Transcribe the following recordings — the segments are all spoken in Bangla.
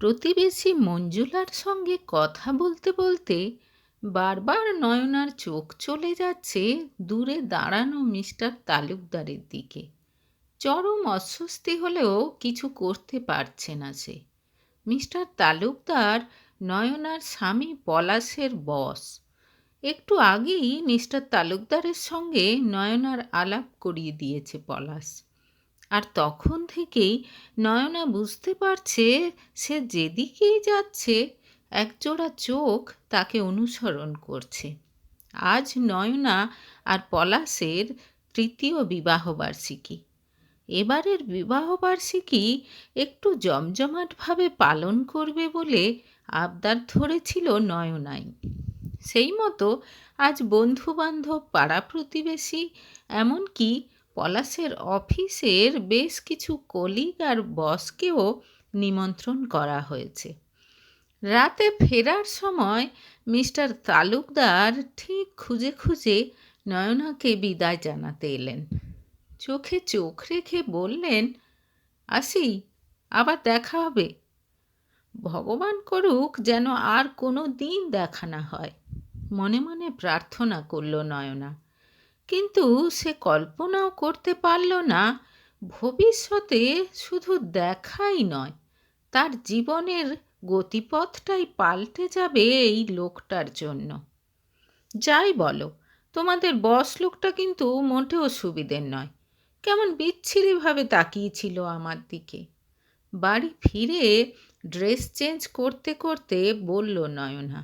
প্রতিবেশী মঞ্জুলার সঙ্গে কথা বলতে বলতে বারবার নয়নার চোখ চলে যাচ্ছে দূরে দাঁড়ানো মিস্টার তালুকদারের দিকে। চরম অস্বস্তি হলেও কিছু করতে পারছে না সে। মিস্টার তালুকদার নয়নার স্বামী পলাশের বস। একটু আগেই মিস্টার তালুকদারের সঙ্গে নয়নার আলাপ করিয়ে দিয়েছে পলাশ। আর তখন থেকেই নয়না বুঝতে পারছে সে যেদিকেই যাচ্ছে একজোড়া চোখ তাকে অনুসরণ করছে। আজ নয়না আর পলাশের তৃতীয় বিবাহবার্ষিকী। এবারের বিবাহবার্ষিকী একটু জমজমাটভাবে পালন করবে বলে আবদার ধরেছিল নয়নাই। সেই মতো আজ বন্ধুবান্ধব, পাড়া প্রতিবেশী, এমনকি পলাশের অফিসের বেশ কিছু কলিগ আর বসকেও নিমন্ত্রণ করা হয়েছে। রাতে ফেরার সময় মিস্টার তালুকদার ঠিক খুঁজে খুঁজে নয়নাকে বিদায় জানাতে এলেন। চোখে চোখ রেখে বললেন, আসি, আবার দেখা হবে। ভগবান করুক যেন আর কোনো দিন দেখা না হয়, মনে মনে প্রার্থনা করল নয়না। কিন্তু সে কল্পনাও করতে পারল না ভবিষ্যতে শুধু দেখাই নয়, তার জীবনের গতিপথটাই পাল্টে যাবে এই লোকটার জন্য। যাই বলো, তোমাদের বস লোকটা কিন্তু মোটেও সুবিধের নয়। কেমন বিচ্ছিরিভাবে তাকিয়েছিল আমার দিকে। বাড়ি ফিরে ড্রেস চেঞ্জ করতে করতে বলল নয়না,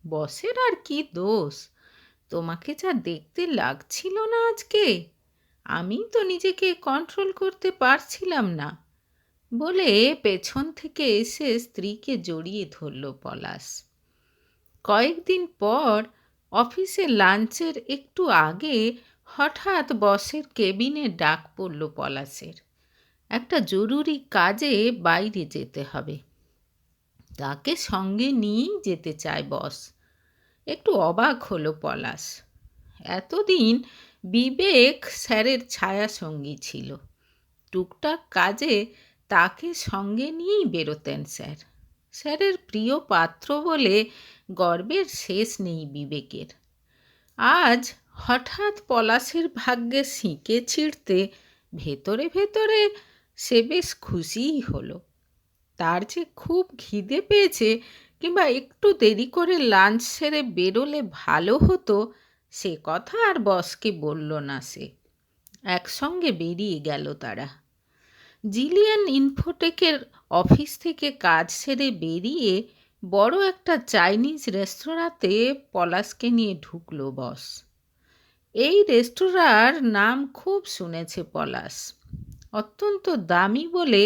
বসের আর কি দোষ, তোমাকে যা দেখতে লাগছিল না আজকে, আমি তো নিজেকে কন্ট্রোল করতে পারছিলাম না। বলে পেছন থেকে এসে স্ত্রীকে জড়িয়ে ধরল পলাশ। কয়েকদিন পর অফিসে লাঞ্চের একটু আগে হঠাৎ বসের কেবিনে ডাক পড়ল পলাশের। একটা জরুরি কাজে বাইরে যেতে হবে। তাকে সঙ্গে নিয়েই যেতে চায় বস। একটু অবাক হলো পলাশ। এতদিন বিবেক স্যারের ছায়া সঙ্গী ছিল। টুকটাক কাজে তাকে সঙ্গে নিয়েই বেরোতেন স্যার। স্যারের প্রিয় পাত্র বলে গর্বের শেষ নেই বিবেকের। আজ হঠাৎ পলাশের ভাগ্যে সিঁকে ছিঁড়তে ভেতরে ভেতরে সে বেশ খুশিই হলো। তার যে খুব খিদে পেয়েছে কিংবা একটু দেরি করে লাঞ্চ সেরে বেরোলে ভালো হতো, সে কথা আর বসকে বলল না সে। একসঙ্গে বেরিয়ে গেল তারা। জিলিয়ান ইনফোটেকের অফিস থেকে কাজ সেরে বেরিয়ে বড় একটা চাইনিজ রেস্তোরাঁতে পলাশকে নিয়ে ঢুকলো বস। এই রেস্তোরাঁর নাম খুব শুনেছে পলাশ। অত্যন্ত দামি বলে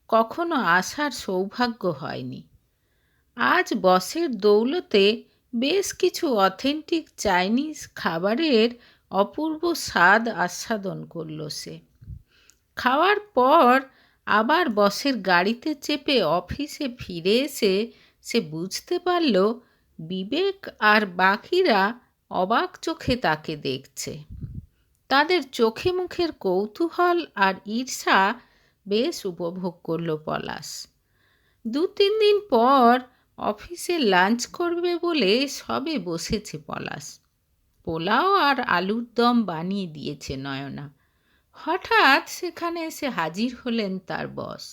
কখনো আসার সৌভাগ্য হয়নি। আজ বসের দৌলতে বেশ কিছু অথেন্টিক চাইনিজ খাবারের অপূর্ব স্বাদ আস্বাদন করল সে। খাওয়ার পর আবার বসের গাড়িতে চেপে অফিসে ফিরে এসে সে বুঝতে পারল বিবেক আর বাকিরা অবাক চোখে তাকে দেখছে। তাদের চোখে মুখের কৌতূহল আর ঈর্ষা বেশ উপভোগ করল পলাশ। 2-3 দিন পর অফিসে লাঞ্চ করবে বলে সবে বসেছে পলাশ। পোলাও আর আলুর দম বানিয়ে দিয়েছে নয়না। হঠাৎ সেখানে এসে হাজির হলেন তার বস।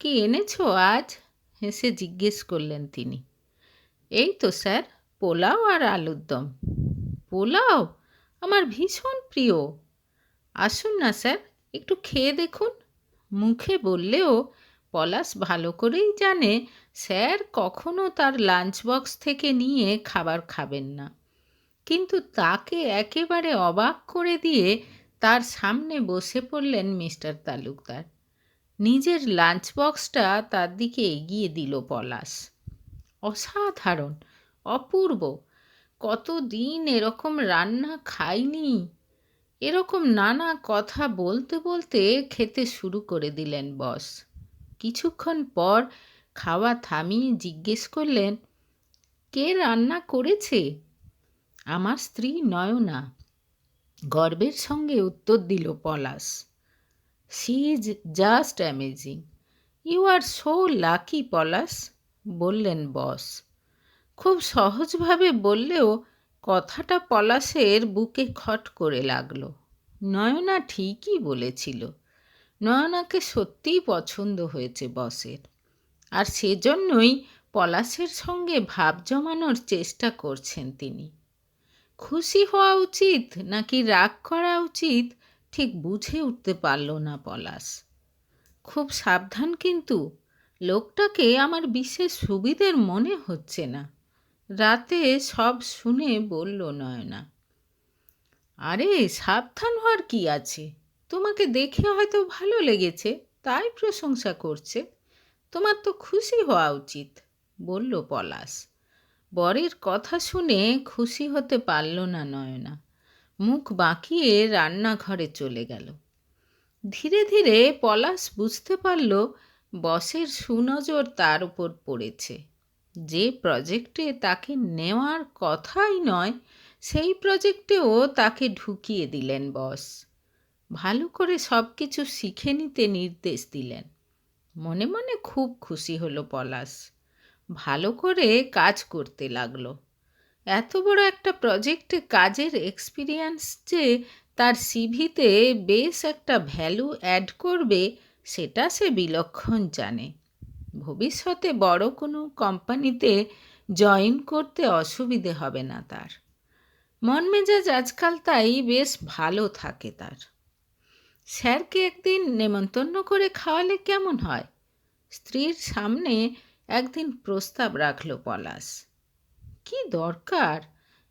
কি এনেছো আজ? হেসে জিজ্ঞেস করলেন তিনি। এই তো স্যার, পোলাও আর আলুর দম। পোলাও আমার ভীষণ প্রিয়। আসুন না স্যার, একটু খেয়ে দেখুন। মুখে বললেও পলাশ ভালো করেই জানে স্যার কখনো তার লাঞ্চ বক্স থেকে নিয়ে খাবার খাবেন না। কিন্তু তাকে একেবারে অবাক করে দিয়ে তার সামনে বসে পড়লেন মিস্টার তালুকদার। নিজের লাঞ্চ বক্সটা তার দিকে এগিয়ে দিল পলাশ। অসাধারণ, অপূর্ব, কতদিন এরকম রান্না খাইনি। এরকম নানা কথা বলতে বলতে খেতে শুরু করে দিলেন বস। কিছুক্ষণ পর খাওয়া থামিয়ে জিজ্ঞেস করলেন, কে রান্না করেছে? আমার স্ত্রী নয়না, গর্বের সঙ্গে উত্তর দিল Palash. She is just amazing. You are so lucky Palash, বললেন বস। খুব সহজভাবে বললেও কথাটা পলাশের বুকে খট করে লাগলো। নয়না ঠিকই বলেছিল। নয়নাকে সত্যিই পছন্দ হয়েছে বসের, আর সেজন্যই পলাশের সঙ্গে ভাব জমানোর চেষ্টা করছেন তিনি। খুশি হওয়া উচিত নাকি রাগ করা উচিত ঠিক বুঝে উঠতে পারল না পলাশ। খুব সাবধান কিন্তু, লোকটাকে আমার বিশেষ সুবিধের মনে হচ্ছে না, রাতে সব শুনে বলল নয়না। আরে সাবধান হওয়ার কি আছে, তোমাকে দেখে হয়তো ভালো লেগেছে তাই প্রশংসা করছে, তোমার তো খুশি হওয়া উচিত, বলল পলাশ। বরের কথা শুনে খুশি হতে পারল না নয়না। মুখ বাঁকিয়ে রান্নাঘরে চলে গেল। ধীরে ধীরে পলাশ বুঝতে পারল বসের সুনজর তার উপর পড়েছে। যে প্রজেক্টে তাকে নেওয়ার কথাই নয় সেই প্রজেক্টেও তাকে ঢুকিয়ে দিলেন বস। ভালো করে সব কিছু শিখে নিতে নির্দেশ দিলেন। মনে মনে খুব খুশি হলো পলাশ। ভালো করে কাজ করতে লাগলো। এত বড় একটা প্রজেক্টে কাজের এক্সপিরিয়েন্স যে তার সিভিতে বেশ একটা ভ্যালু অ্যাড করবে সেটা সে বিলক্ষণ জানে। ভবিষ্যতে বড় কোনো কোম্পানিতে জয়েন করতে অসুবিধে হবে না তার। মন মেজাজ আজকাল তাই বেশ ভালো থাকে তার। স্যারকে একদিন নেমন্তন্ন করে খাওয়ালে কেমন হয়? স্ত্রীর সামনে একদিন প্রস্তাব রাখল পলাশ। কি দরকার,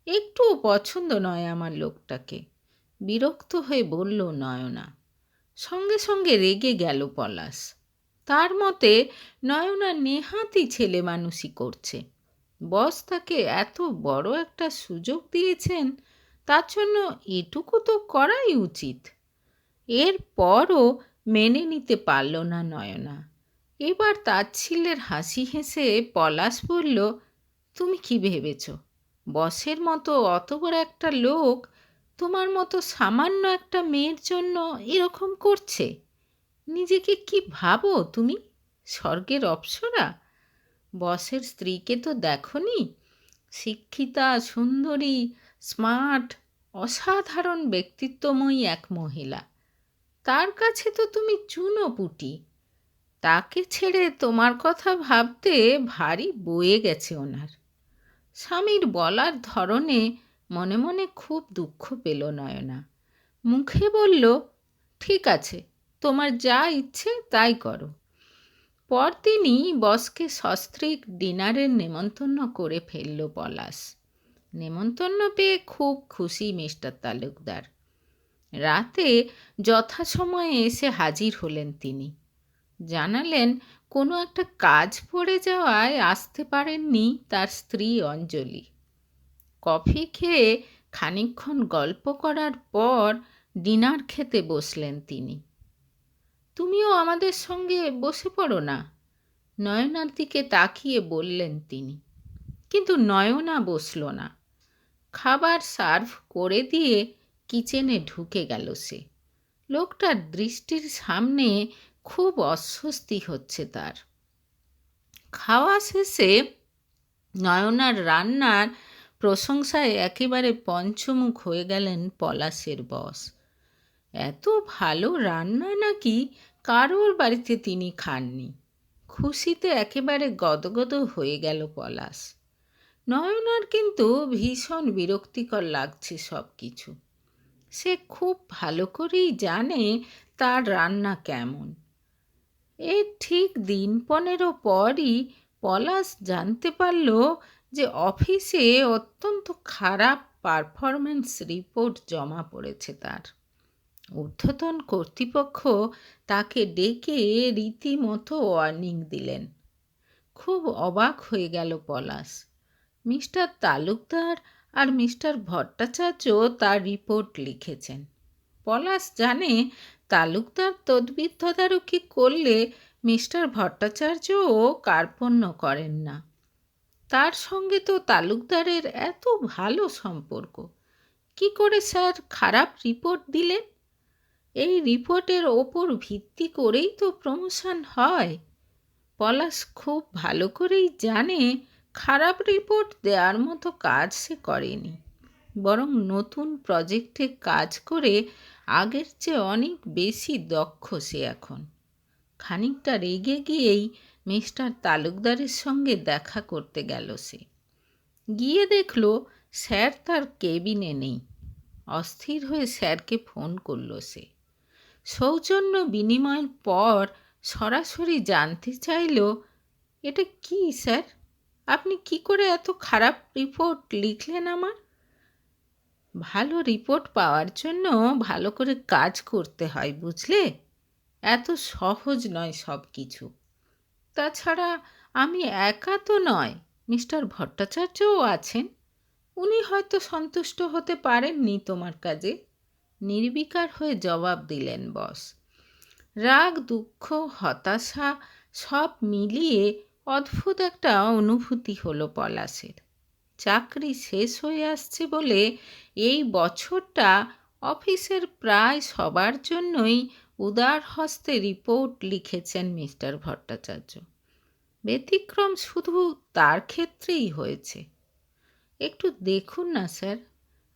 একটুও পছন্দ নয় আমার লোকটাকে, বিরক্ত হয়ে বলল নয়না। সঙ্গে সঙ্গে রেগে গেল পলাশ। তার মতে নয়না নেহাতি ছেলে মানুষই করছে। বস তাকে এত বড় একটা সুযোগ দিয়েছেন, তার জন্য এটুকু তো করাই উচিত। এরপরও মেনে নিতে পারল না নয়না। এবার তাচ্ছিল্যের হাসি হেসে পলাশ বলল, তুমি কি ভেবেছ বসের মতো অত বড় একটা লোক তোমার মতো সামান্য একটা মেয়ের জন্য এরকম করছে? নিজেকে কি ভাবো তুমি, স্বর্গের অপ্সরা? বসের স্ত্রীকে তো দেখনি? শিক্ষিতা, সুন্দরী, স্মার্ট, অসাধারণ ব্যক্তিত্বময়ী এক মহিলা। তার কাছে তো তুমি চুনোপুটি। তাকে ছেড়ে তোমার কথা ভাবতে ভারী বয়ে গেছে ওনার। স্বামীর বলার ধরনে মনে মনে খুব দুঃখ পেল নয়না। মুখে বলল, ঠিক আছে, তোমার যা ইচ্ছে তাই করো। পরদিনই বসকে সস্ত্রীক ডিনারের নেমন্তন্ন করে ফেলল পলাশ। নেমন্তন্ন পেয়ে খুব খুশি মিস্টার তালুকদার। রাতে যথাসময়ে এসে হাজির হলেন তিনি। জানালেন কোনো একটা কাজ পড়ে যাওয়ায় আসতে পারেননি তার স্ত্রী অঞ্জলি। কফি খেয়ে খানিকক্ষণ গল্প করার পর ডিনার খেতে বসলেন তিনি। তুমিও আমাদের সঙ্গে বসে পড়ো না, নয়নার দিকে তাকিয়ে বললেন তিনি। কিন্তু নয়না বসল না। খাবার সার্ভ করে দিয়ে কিচেনে ঢুকে গেল সে। লোকটার দৃষ্টির সামনে খুব অস্বস্তি হচ্ছে তার। খাওয়া শেষে নয়নার রান্নার প্রশংসায় একেবারে পঞ্চমুখ হয়ে গেলেন পলাশের বস। এত ভালো রান্না নাকি কারোর বাড়িতে তিনি খাননি। খুশিতে একেবারে গদগদ হয়ে গেল পলাশ। নয়নার কিন্তু ভীষণ বিরক্তিকর লাগছে সব কিছু। সে খুব ভালো করেই জানে তার রান্না কেমন। এর ঠিক দিন 15 পরই পলাশ জানতে পারল যে অফিসে অত্যন্ত খারাপ পারফরমেন্স রিপোর্ট জমা পড়েছে তার। ঊর্ধ্বতন কর্তৃপক্ষ তাকে ডেকে রীতিমতো ওয়ার্নিং দিলেন। খুব অবাক হয়ে গেল পলাশ। মিস্টার তালুকদার আর মিস্টার ভট্টাচার্য তার রিপোর্ট লিখেছেন। পলাশ জানে তালুকদার তদবির তদারকি করলে মিস্টার ভট্টাচার্যও কার্পণ্য করেন না। তার সঙ্গে তো তালুকদারের এত ভালো সম্পর্ক, কি করে স্যার খারাপ রিপোর্ট দিলেন? এই রিপোর্টের ওপর ভিত্তি করেই তো প্রমোশন হয়। পলাশ খুব ভালো করেই জানে খারাপ রিপোর্ট দেওয়ার মতো কাজ সে করেনি, বরং নতুন প্রজেক্টে কাজ করে আগের চেয়ে অনেক বেশি দক্ষ সে এখন। খানিকটা রেগে গিয়েই মিস্টার তালুকদারের সঙ্গে দেখা করতে গেল সে। গিয়ে দেখল স্যার তার কেবিনে নেই। অস্থির হয়ে স্যারকে ফোন করল সে। সৌজন্য বিনিময়ের পর সরাসরি জানতে চাইল, এটা কি স্যার, আপনি কি করে এত খারাপ রিপোর্ট লিখলেন আমার? ভালো রিপোর্ট পাওয়ার জন্য ভালো করে কাজ করতে হয়, বুঝলে? এত সহজ নয় সব কিছু। তাছাড়া আমি একা তো নয়, মিস্টার ভট্টাচার্যও আছেন। উনি হয়তো সন্তুষ্ট হতে পারেননি তোমার কাজে। নির্বিকার হয়ে জবাব দিলেন বস। রাগ, দুঃখ, হতাশা সব মিলিয়ে অদ্ভুত একটা অনুভূতি হলো পলাশের। চাকরি শেষ হয়ে আসছে বলে এই বছরটা অফিসের প্রায় সবার জন্যই উদার হস্তে রিপোর্ট লিখেছেন মিস্টার ভট্টাচার্য। ব্যতিক্রম শুধু তার ক্ষেত্রেই হয়েছে। একটু দেখুন না স্যার,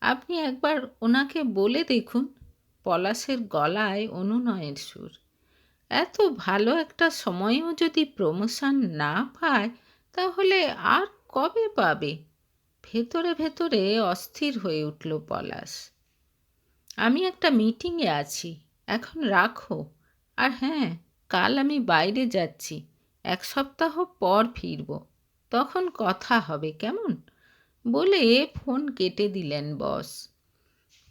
আপনি একবার ওনাকে বলে দেখুন। পলাশের গলায় অনুনয়ের সুর। এত ভালো একটা সময়েও যদি প্রমোশন না পায় তাহলে আর কবে পাবে? ভেতরে ভেতরে অস্থির হয়ে উঠল পলাশ। আমি একটা মিটিংয়ে আছি, এখন রাখো। আর হ্যাঁ, কাল আমি বাইরে যাচ্ছি, 1 সপ্তাহ পর ফিরব, তখন কথা হবে, কেমন? বলে ফোন কেটে দিলেন বস।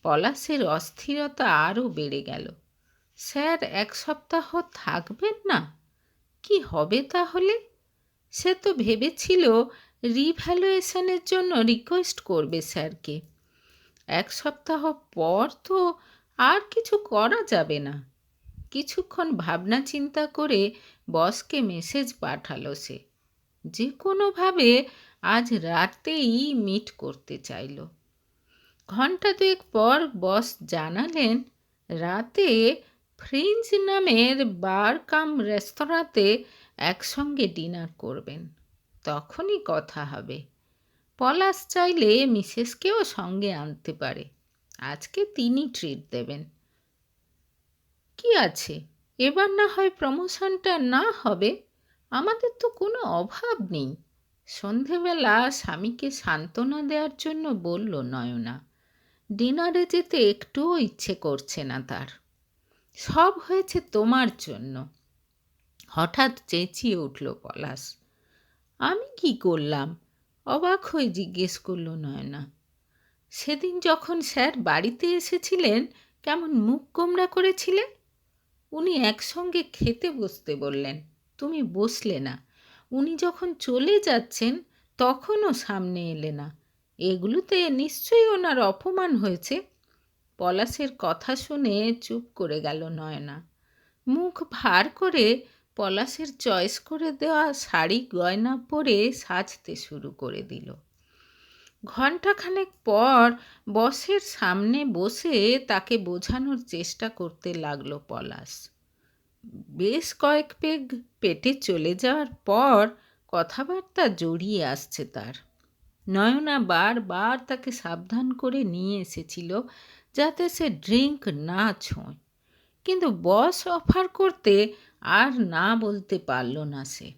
পলাশের অস্থিরতা আরও বেড়ে গেল। স্যার 1 সপ্তাহ থাকবেন না? কি হবে তাহলে? সে তো ভেবেছিল রিভ্যালুয়েশনের জন্য রিকোয়েস্ট করবে স্যারকে। 1 সপ্তাহ পর তো আর কিছু করা যাবে না। কিছুক্ষণ ভাবনা চিন্তা করে বসকে মেসেজ পাঠালো সে। যে কোনোভাবে আজ রাতেই মিট করতে চাইল। ঘণ্টা 2 পর বস জানালেন রাতে ফ্রিঞ্জ নামের বার কাম রেস্তোরাঁতে একসঙ্গে ডিনার করবেন, তখনই কথা হবে। পলাশ চাইলে মিসেসকেও সঙ্গে আনতে পারে। আজকে তিনি ট্রিট দেবেন। কি আছে, এবার না হয় প্রমোশনটা না হবে, আমাদের তো কোনো অভাব নেই। সন্ধেবেলা স্বামীকে সান্ত্বনা দেওয়ার জন্য বলল নয়না। ডিনারে যেতে একটুও ইচ্ছে করছে না তার। সব হয়েছে তোমার জন্য। হঠাৎ চেঁচিয়ে উঠল পলাশ। আমি কি করলাম? অবাক হয়ে জিজ্ঞেস করল নয়না। সেদিন যখন স্যার বাড়িতে এসেছিলেন কেমন মুখ গোমড়া করেছিলে? উনি একসঙ্গে খেতে বসতে বললেন, তুমি বসলে না। উনি যখন চলে যাচ্ছেন তখনও সামনে এলে না। এগুলোতে নিশ্চয়ই ওনার অপমান হয়েছে। পলাশের কথা শুনে চুপ করে গেল নয়না। মুখ ভার করে পলাশের চয়েস করে দেওয়া শাড়ি গয়না পরে সাজতে শুরু করে দিল। ঘণ্টাখানেক পর বসের সামনে বসে তাকে বোঝানোর চেষ্টা করতে লাগলো পলাশ। বেশ কয়েক পেগ পেটে চলে যাওয়ার পর কথাবার্তা জড়িয়ে আসছে তার। নয়না বারবার তাকে সাবধান করে নিয়ে এসেছিল যাতে সে ড্রিঙ্ক না ছোঁয়, কিন্তু বস অফার করতে আর না বলতে পারল না সে।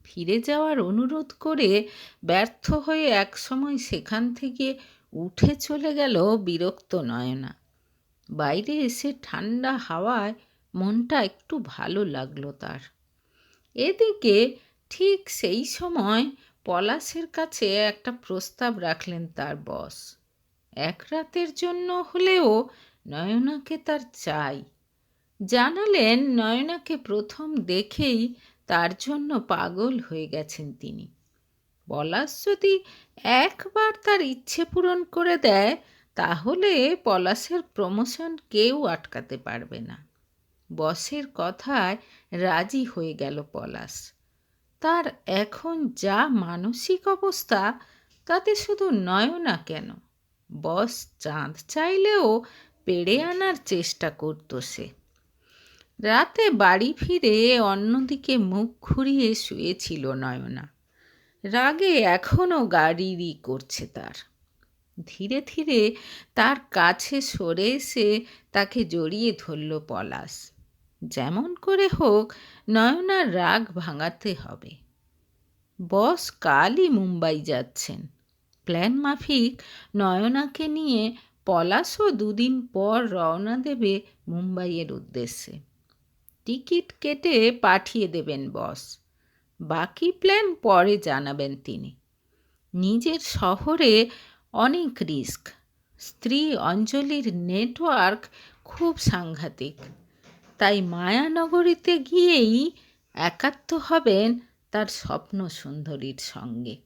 ফিরে যাওয়ার অনুরোধ করে ব্যর্থ হয়ে একসময় সেখান থেকে উঠে চলে গেল বিরক্ত নয়না। বাইরে এসে ঠান্ডা হাওয়ায় মনটা একটু ভালো লাগলো তার। এদিকে ঠিক সেই সময় পলাশের কাছে একটা প্রস্তাব রাখলেন তার বস। এক রাতের জন্য হলেও নয়নাকে তার চাই। জানালেন নয়নাকে প্রথম দেখেই তার জন্য পাগল হয়ে গেছেন তিনি। পলাশ যদি একবার তার ইচ্ছে পূরণ করে দেয় তাহলে পলাশের প্রমোশন কেউ আটকাতে পারবে না। বসের কথায় রাজি হয়ে গেল পলাশ। তার এখন যা মানসিক অবস্থা তাতে শুধু নয়না কেন, বস চাঁদ চাইলেও পেড়ে আনার চেষ্টা করত সে। রাতে বাড়ি ফিরে অন্যদিকে মুখ ঘুরিয়ে শুয়েছিল নয়না। রাগে এখনো গাড়িরই করছে তার। ধীরে ধীরে তার কাছে সরে এসে তাকে জড়িয়ে ধরল পলাশ। যেমন করে হোক নয়নার রাগ ভাঙাতে হবে। বস কালই মুম্বাই যাচ্ছেন। প্ল্যান মাফিক নয়নাকে নিয়ে পলাশও দুদিন পর রওনা দেবে মুম্বাইয়ের উদ্দেশ্যে। টিকিট কেটে পাঠিয়ে দেবেন বস। বাকি প্ল্যান পরে জানাবেন তিনি। নিজের শহরে অনেক রিস্ক। স্ত্রী অঞ্জলির নেটওয়ার্ক খুব সাংঘাতিক। তাই মায়ানগরীতে গিয়েই একাত্ম হবেন তার স্বপ্ন সুন্দরীর সঙ্গে।